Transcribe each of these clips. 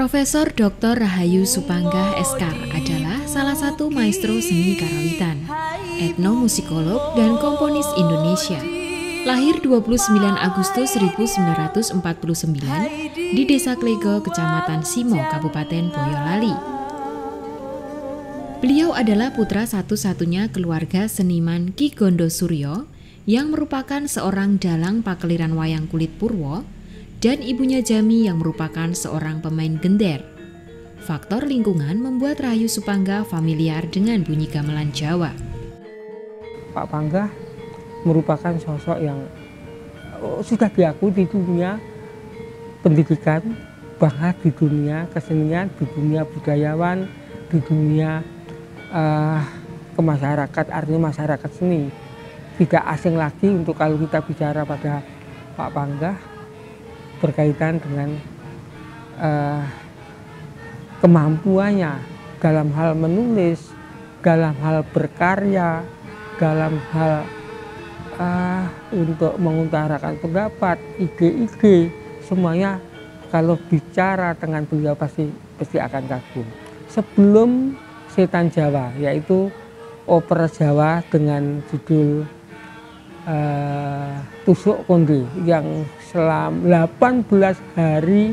Profesor Dr. Rahayu Supanggah Eskar adalah salah satu maestro seni karawitan, etnomusikolog dan komponis Indonesia. Lahir 29 Agustus 1949 di Desa Klego, Kecamatan Simo, Kabupaten Boyolali. Beliau adalah putra satu-satunya keluarga seniman Ki Gondo Suryo yang merupakan seorang dalang pakeliran wayang kulit Purwo dan ibunya Jami yang merupakan seorang pemain gender. Faktor lingkungan membuat Rahayu Supanggah familiar dengan bunyi gamelan Jawa. Pak Panggah merupakan sosok yang sudah diakui di dunia pendidikan, bahkan di dunia kesenian, di dunia budayawan, di dunia kemasyarakat, artinya masyarakat seni. Tidak asing lagi untuk kalau kita bicara pada Pak Panggah berkaitan dengan kemampuannya dalam hal menulis, dalam hal berkarya, dalam hal untuk mengutarakan pendapat, ide-ide, semuanya kalau bicara dengan beliau pasti akan kagum. Sebelum Setan Jawa, yaitu opera Jawa dengan judul Tusuk Konde yang selama 18 hari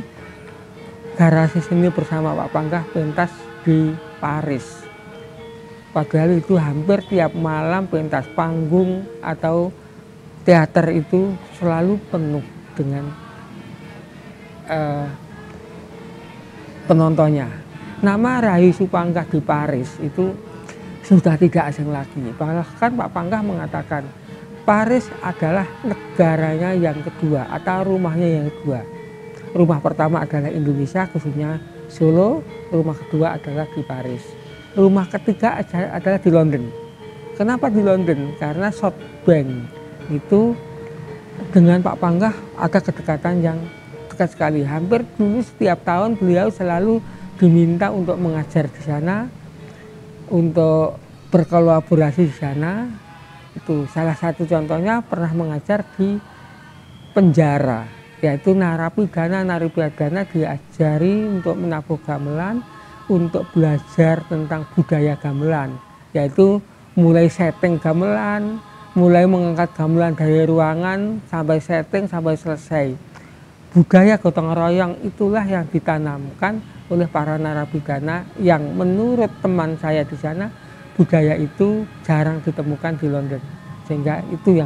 garasi seni bersama Pak Panggah pentas di Paris. Padahal itu hampir tiap malam pentas panggung atau teater itu selalu penuh dengan penontonnya. Nama Rahayu Supanggah di Paris itu sudah tidak asing lagi. Bahkan Pak Panggah mengatakan Paris adalah negaranya yang kedua atau rumahnya yang kedua. Rumah pertama adalah Indonesia, khususnya Solo. Rumah kedua adalah di Paris. Rumah ketiga adalah di London. Kenapa di London? Karena SoftBank itu dengan Pak Panggah ada kedekatan yang dekat sekali. Hampir dulu setiap tahun beliau selalu diminta untuk mengajar di sana, untuk berkolaborasi di sana. Itu salah satu contohnya pernah mengajar di penjara, yaitu narapidana diajari untuk menabuh gamelan, untuk belajar tentang budaya gamelan, yaitu mulai setting gamelan, mulai mengangkat gamelan dari ruangan sampai setting sampai selesai. Budaya gotong royong itulah yang ditanamkan oleh para narapidana yang menurut teman saya di sana budaya itu jarang ditemukan di London, sehingga itu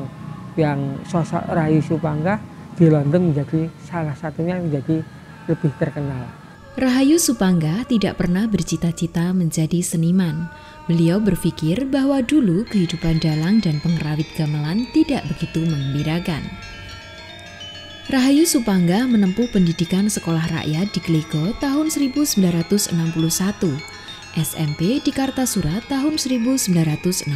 yang sosok Rahayu Supanggah di London menjadi salah satunya menjadi lebih terkenal. Rahayu Supanggah tidak pernah bercita-cita menjadi seniman. Beliau berpikir bahwa dulu kehidupan dalang dan pengerawit gamelan tidak begitu menggembirakan. Rahayu Supanggah menempuh pendidikan sekolah rakyat di Klego tahun 1961. SMP di Kartasurat tahun 1964,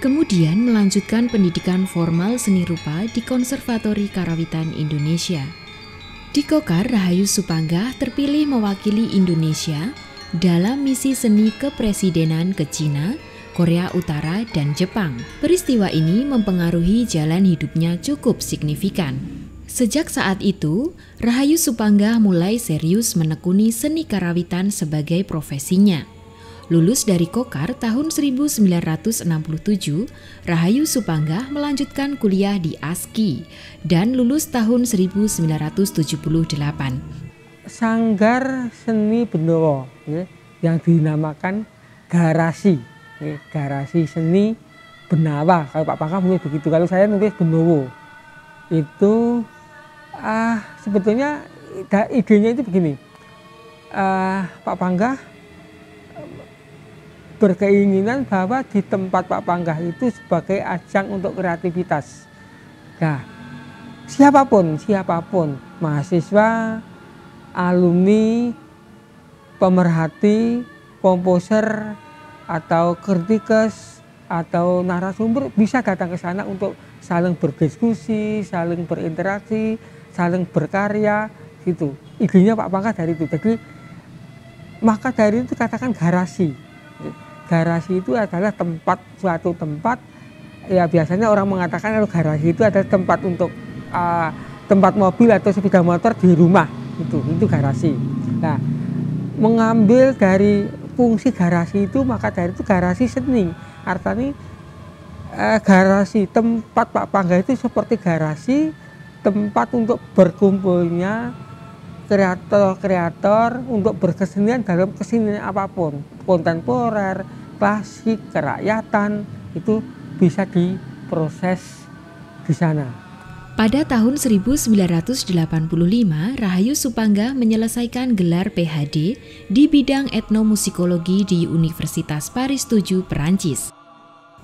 kemudian melanjutkan pendidikan formal seni rupa di Konservatori Karawitan Indonesia. Di Kokar, Rahayu Supanggah terpilih mewakili Indonesia dalam misi seni kepresidenan ke Cina, Korea Utara, dan Jepang. Peristiwa ini mempengaruhi jalan hidupnya cukup signifikan. Sejak saat itu, Rahayu Supanggah mulai serius menekuni seni karawitan sebagai profesinya. Lulus dari Kokar tahun 1967, Rahayu Supanggah melanjutkan kuliah di ASKI dan lulus tahun 1978. Sanggar Seni Benowo yang dinamakan Garasi, Garasi Seni Benawa. Kalau Pak Panggah mungkin begitu, kalau saya nulis Benowo. Itu sebetulnya idenya itu begini, Pak Panggah berkeinginan bahwa di tempat Pak Panggah itu sebagai ajang untuk kreativitas. Nah, siapapun, mahasiswa, alumni, pemerhati, komposer, atau kritikers, atau narasumber bisa datang ke sana untuk saling berdiskusi, saling berinteraksi, saling berkarya, gitu. Idenya Pak Panggah dari itu. Jadi, maka dari itu katakan garasi. Garasi itu adalah suatu tempat, ya biasanya orang mengatakan kalau garasi itu adalah tempat untuk tempat mobil atau sepeda motor di rumah, itu garasi. Nah, mengambil dari fungsi garasi itu, maka dari itu garasi seni. Artinya garasi tempat Pak Pangga itu seperti garasi tempat untuk berkumpulnya kreator-kreator untuk berkesenian dalam kesenian apapun, kontemporer, klasik, kerakyatan, itu bisa diproses di sana. Pada tahun 1985, Rahayu Supangga menyelesaikan gelar PhD di bidang etnomusikologi di Universitas Paris 7, Perancis.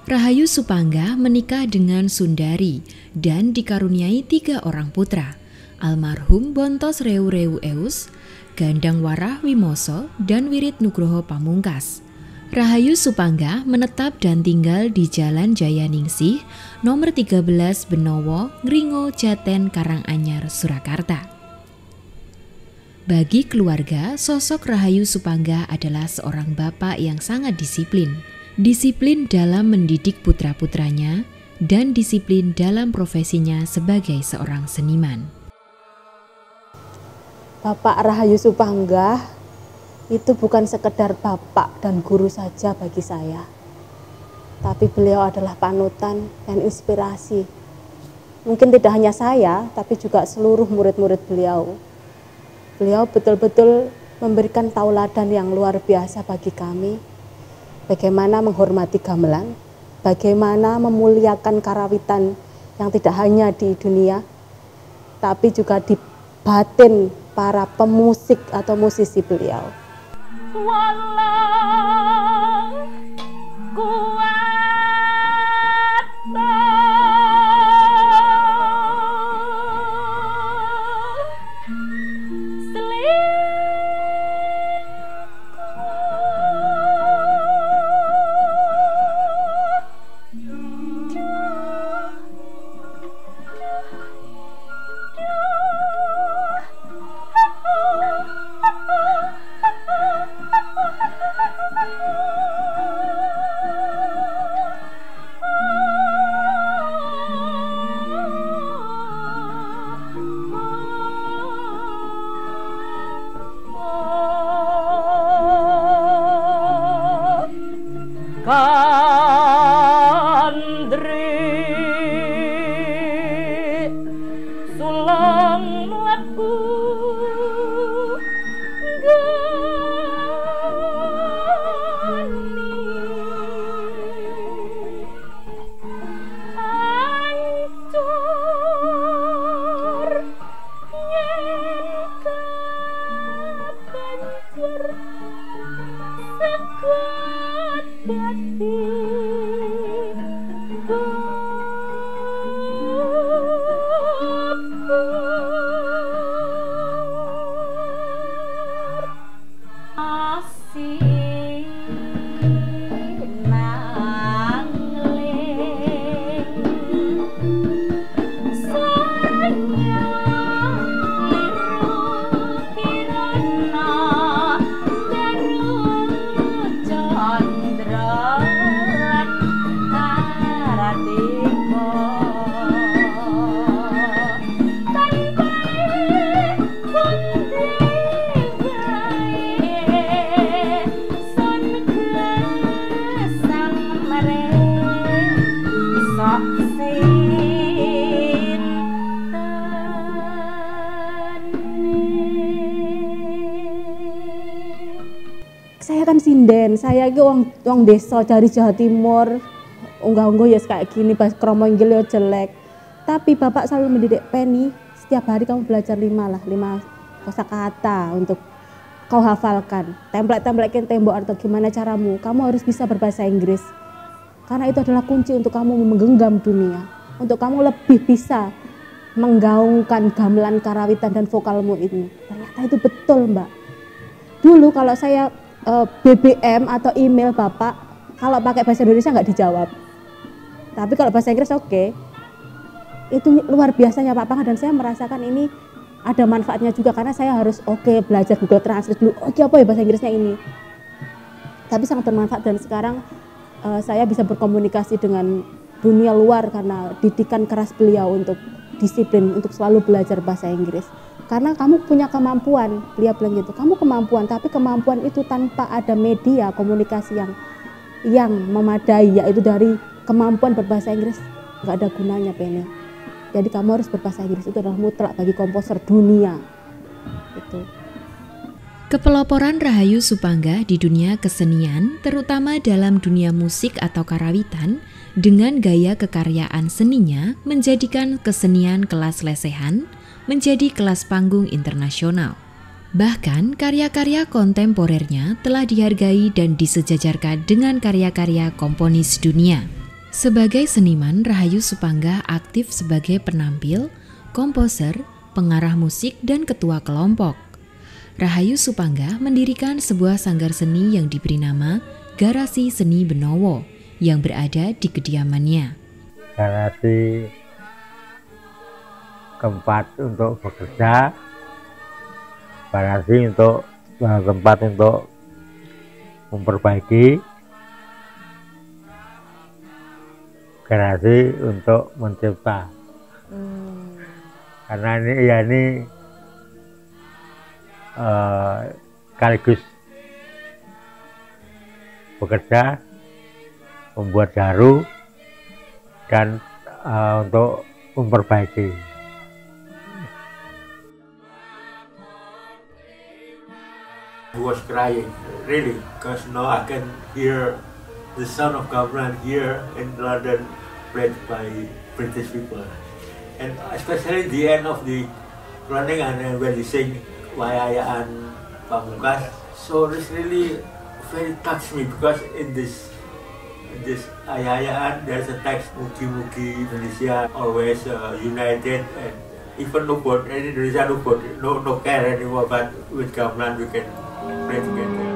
Rahayu Supangga menikah dengan Sundari dan dikaruniai 3 orang putra, almarhum Bontos Rewu Rewu Eus, Gandang Warah Wimoso, dan Wirid Nugroho Pamungkas. Rahayu Supangga menetap dan tinggal di Jalan Jaya Ningsih, nomor 13 Benowo, Ngringo, Jaten, Karanganyar, Surakarta. Bagi keluarga, sosok Rahayu Supangga adalah seorang bapak yang sangat disiplin. Disiplin dalam mendidik putra-putranya dan disiplin dalam profesinya sebagai seorang seniman. Bapak Rahayu Supangga itu bukan sekedar bapak dan guru saja bagi saya, tapi beliau adalah panutan dan inspirasi. Mungkin tidak hanya saya, tapi juga seluruh murid-murid beliau. Beliau betul-betul memberikan tauladan yang luar biasa bagi kami, bagaimana menghormati gamelan, bagaimana memuliakan karawitan yang tidak hanya di dunia, tapi juga di batin para pemusik atau musisi beliau. Walau kuat Kandri sulang laku Saya kan sinden, saya iki wong desa dari Jawa Timur. Unggah-ungguh ya kayak gini, bahasa kromo inggil ya jelek. Tapi Bapak selalu mendidik Penny, setiap hari kamu belajar 5 kosakata untuk kau hafalkan. Template-templekin tembok atau gimana caramu, kamu harus bisa berbahasa Inggris. Karena itu adalah kunci untuk kamu menggenggam dunia. Untuk kamu lebih bisa menggaungkan gamelan, karawitan, dan vokalmu ini. Ternyata itu betul, Mbak. Dulu kalau saya BBM atau email Bapak, kalau pakai bahasa Indonesia nggak dijawab. Tapi kalau bahasa Inggris oke. Itu luar biasanya Pak Pangga, dan saya merasakan ini ada manfaatnya juga karena saya harus belajar Google Translate dulu. Apa ya bahasa Inggrisnya ini. Tapi sangat bermanfaat, dan sekarang saya bisa berkomunikasi dengan dunia luar karena didikan keras beliau untuk disiplin untuk selalu belajar bahasa Inggris. karena kamu punya kemampuan. Beliau bilang gitu, kamu kemampuan, tapi kemampuan itu tanpa ada media komunikasi yang memadai, yaitu dari kemampuan berbahasa Inggris, nggak ada gunanya Penny. Jadi kamu harus berbahasa Inggris, itu adalah mutlak bagi komposer dunia. Itu. Kepeloporan Rahayu Supangga di dunia kesenian, terutama dalam dunia musik atau karawitan, dengan gaya kekaryaan seninya menjadikan kesenian kelas lesehan menjadi kelas panggung internasional. Bahkan karya-karya kontemporernya telah dihargai dan disejajarkan dengan karya-karya komponis dunia. Sebagai seniman, Rahayu Supangga aktif sebagai penampil, komposer, pengarah musik, dan ketua kelompok. Rahayu Supangga mendirikan sebuah sanggar seni yang diberi nama Garasi Seni Benowo yang berada di kediamannya. Garasi tempat untuk bekerja, garasi untuk tempat untuk memperbaiki, garasi untuk mencipta. Karena ini sekaligus bekerja, membuat jaru, dan untuk memperbaiki. I was crying, really, because now I can hear the sound of gamelan here in London played by British people. And especially the end of the running and when they sing Wayayaan Pamungkas. So this really very touched me because in this Ayayaan there's a text Mugi-mugi Indonesia always united, and even nobody in Indonesia no care anymore, but with gamelan we can play together.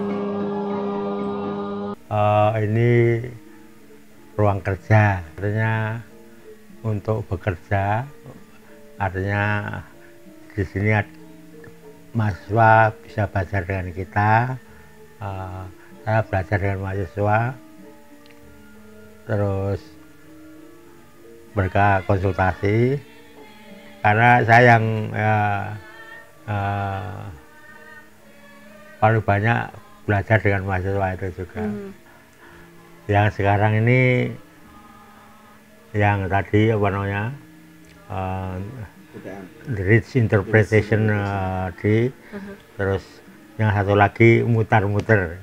Ini ruang kerja, artinya untuk bekerja, artinya di sini mahasiswa bisa belajar dengan kita, saya belajar dengan mahasiswa, terus mereka konsultasi, karena saya yang paling banyak belajar dengan mahasiswa itu juga. Yang sekarang ini yang tadi apa namanya rich interpretation terus yang satu lagi mutar-muter.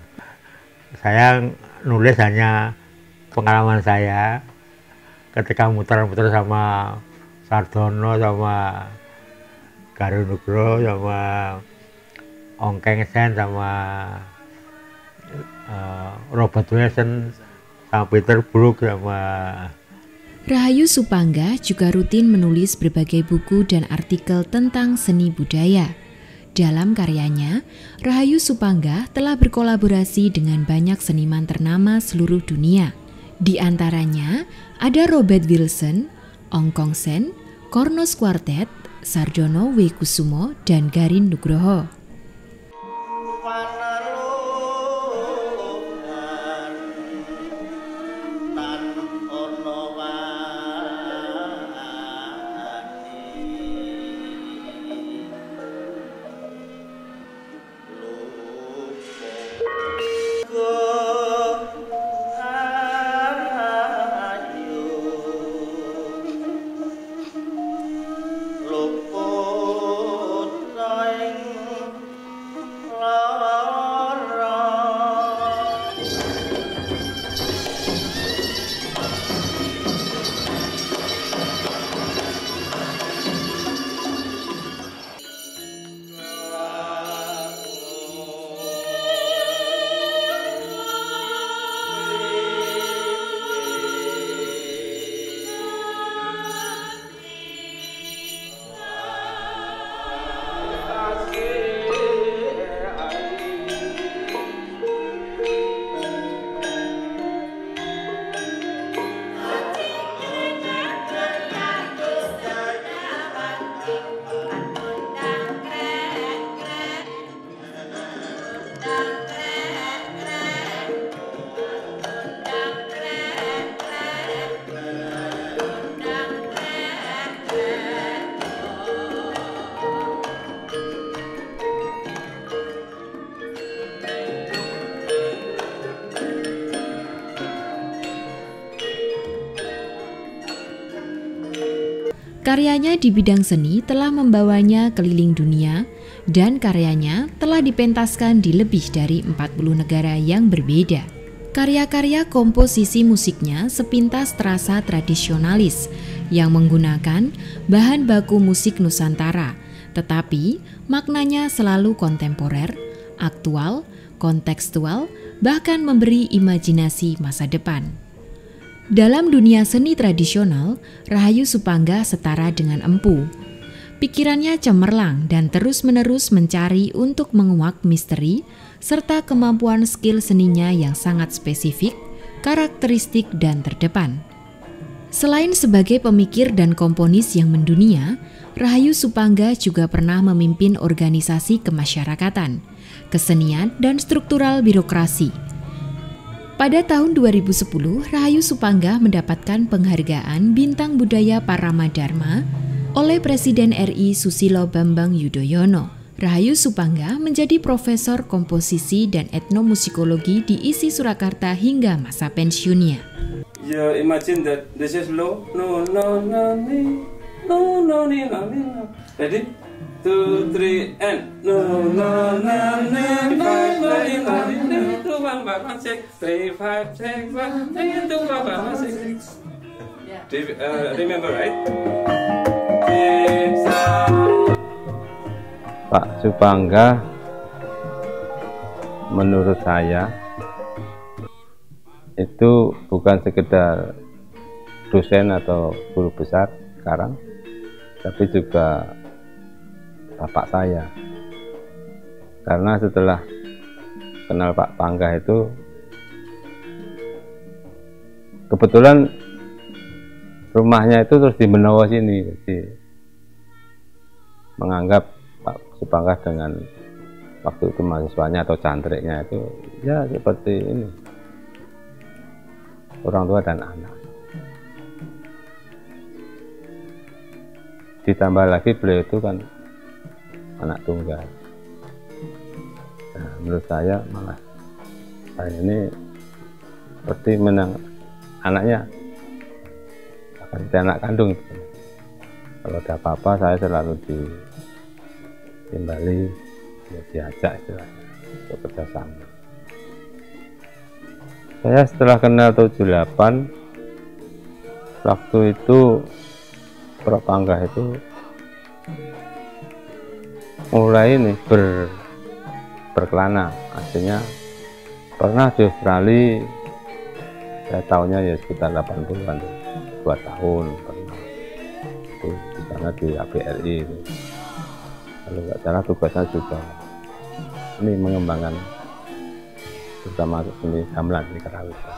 Saya nulis hanya pengalaman saya ketika mutar-muter sama Sardono, sama Garunugro, sama Ongkeng Sen, sama Robert Wilson, sama Peter Brook, sama Rahayu Supangga juga rutin menulis berbagai buku dan artikel tentang seni budaya. Dalam karyanya, Rahayu Supangga telah berkolaborasi dengan banyak seniman ternama seluruh dunia. Di antaranya ada Robert Wilson, Ongkong Sen, Kornos Quartet, Sardono W. Kusumo, dan Garin Nugroho. Karyanya di bidang seni telah membawanya keliling dunia dan karyanya telah dipentaskan di lebih dari 40 negara yang berbeda. Karya-karya komposisi musiknya sepintas terasa tradisionalis yang menggunakan bahan baku musik Nusantara, tetapi maknanya selalu kontemporer, aktual, kontekstual, bahkan memberi imajinasi masa depan. Dalam dunia seni tradisional, Rahayu Supangga setara dengan empu. Pikirannya cemerlang dan terus-menerus mencari untuk menguak misteri serta kemampuan skill seninya yang sangat spesifik, karakteristik, dan terdepan. Selain sebagai pemikir dan komponis yang mendunia, Rahayu Supangga juga pernah memimpin organisasi kemasyarakatan, kesenian, dan struktural birokrasi. Pada tahun 2010, Rahayu Supangga mendapatkan penghargaan Bintang Budaya Paramadharma oleh Presiden RI Susilo Bambang Yudhoyono. Rahayu Supangga menjadi profesor komposisi dan etnomusikologi di ISI Surakarta hingga masa pensiunnya. You imagine that this is low, no, no, no, ni, no, no, ni, no, ni, no. Ready? 2, 3, and no, no, no, ni, no, no, ni, no, ni, no. 2, 1, 5, 6, 3, 5, 6, 1, 3, 2, 1, 5, 6. Remember, right? Pak Supangga menurut saya itu bukan sekedar dosen atau guru besar sekarang, tapi juga bapak saya. Karena setelah kenal Pak Pangga itu, kebetulan rumahnya itu terus di Benowo sini, jadi menganggap Pak Supangga dengan waktu itu mahasiswanya atau cantriknya itu ya seperti ini, orang tua dan anak. Ditambah lagi beliau itu kan anak tunggal. Nah, menurut saya malah saya ini seperti menang anaknya, seperti anak kandung. Kalau ada apa-apa saya selalu ditimbali, ya diajak istilahnya untuk kerjasama. Saya setelah kenal 78, waktu itu Prof. Pangga itu mulai nih berkelana. Artinya pernah di Australia, saya tahunya ya sekitar 80-an, 2 tahun pernah itu di sana di ABRI itu. Kalau nggak salah tugasnya juga ini mengembangkan terutama seni gamelan di karawitan.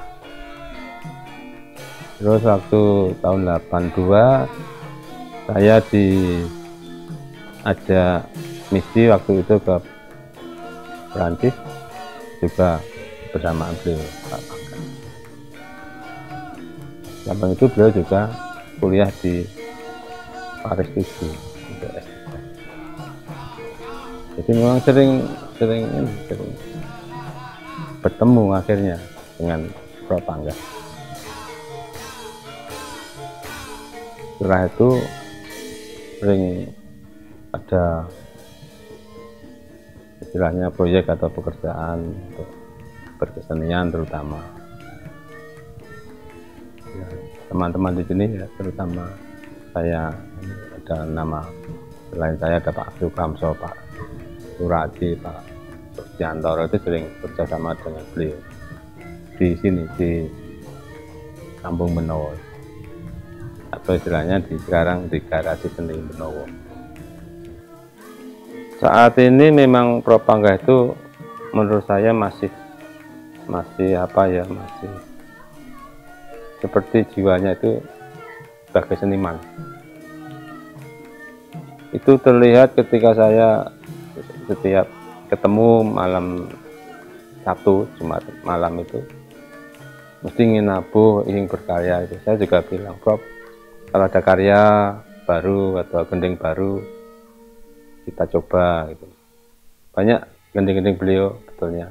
Terus waktu tahun 82 saya diajak misi waktu itu ke Perancis juga bersamaan beliau Pak Pangga. Samping itu beliau juga kuliah di Paris itu untuk S3. Jadi memang sering bertemu akhirnya dengan Prof. Pangga. Setelah itu sering ada istilahnya proyek atau pekerjaan untuk berkesenian terutama. Ya, teman-teman di sini ya, terutama saya ada nama selain saya ada Pak Abdul Kamso, Pak Suradi, Pak Jantoro itu sering bekerjasama dengan beliau di sini di Kampung Benowo atau istilahnya sekarang di Garasi Seni Benowo. Saat ini memang Prof. Pangga itu menurut saya masih apa ya, masih seperti jiwanya itu sebagai seniman. Itu terlihat ketika saya setiap ketemu malam Sabtu, Jumat malam itu mesti ingin nabuh, ingin berkarya itu. Saya juga bilang, Prof, kalau ada karya baru atau gending baru kita coba gitu. Banyak gending-gending beliau betulnya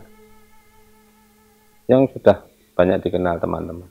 yang sudah banyak dikenal teman-teman.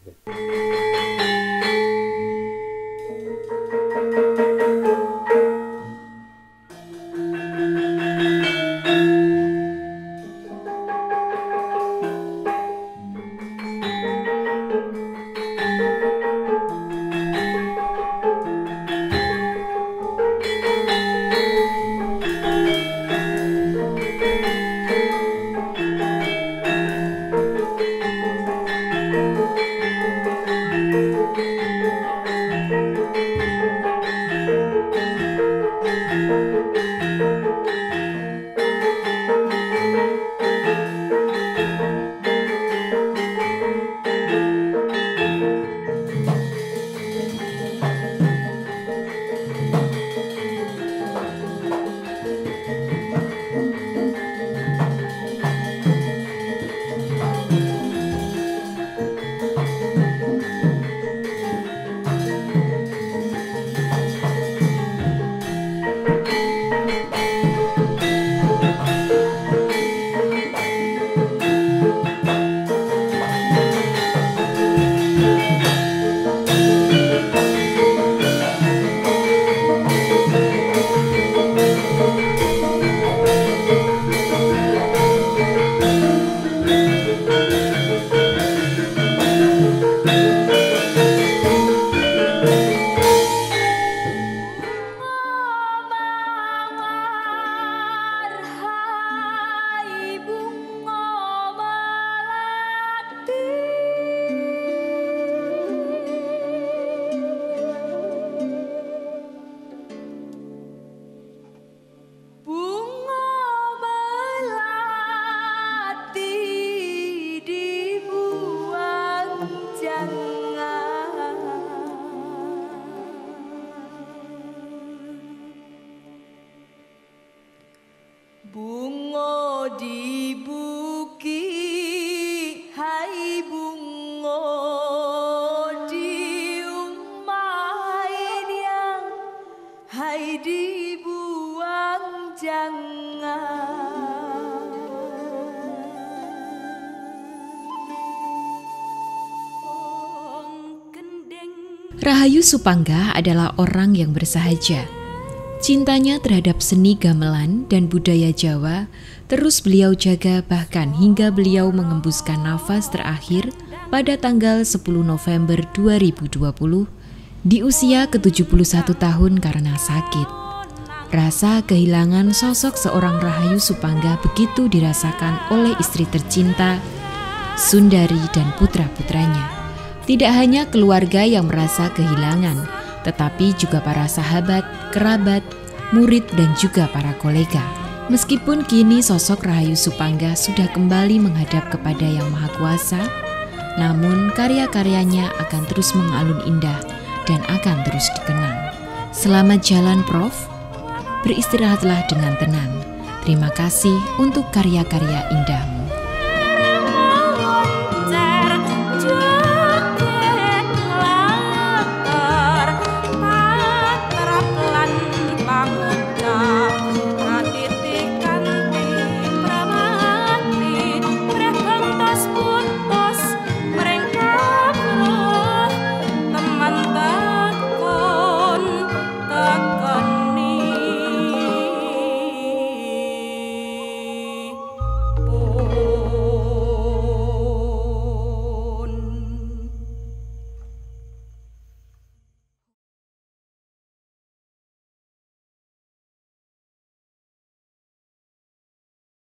Rahayu Supangga adalah orang yang bersahaja. Cintanya terhadap seni gamelan dan budaya Jawa terus beliau jaga bahkan hingga beliau mengembuskan nafas terakhir pada tanggal 10 November 2020 di usia ke-71 tahun karena sakit. Rasa kehilangan sosok seorang Rahayu Supangga begitu dirasakan oleh istri tercinta, Sundari dan putra-putranya. Tidak hanya keluarga yang merasa kehilangan, tetapi juga para sahabat, kerabat, murid, dan juga para kolega. Meskipun kini sosok Rahayu Supangga sudah kembali menghadap kepada Yang Maha Kuasa, namun karya-karyanya akan terus mengalun indah dan akan terus dikenang. Selamat jalan Prof, beristirahatlah dengan tenang. Terima kasih untuk karya-karya indahmu.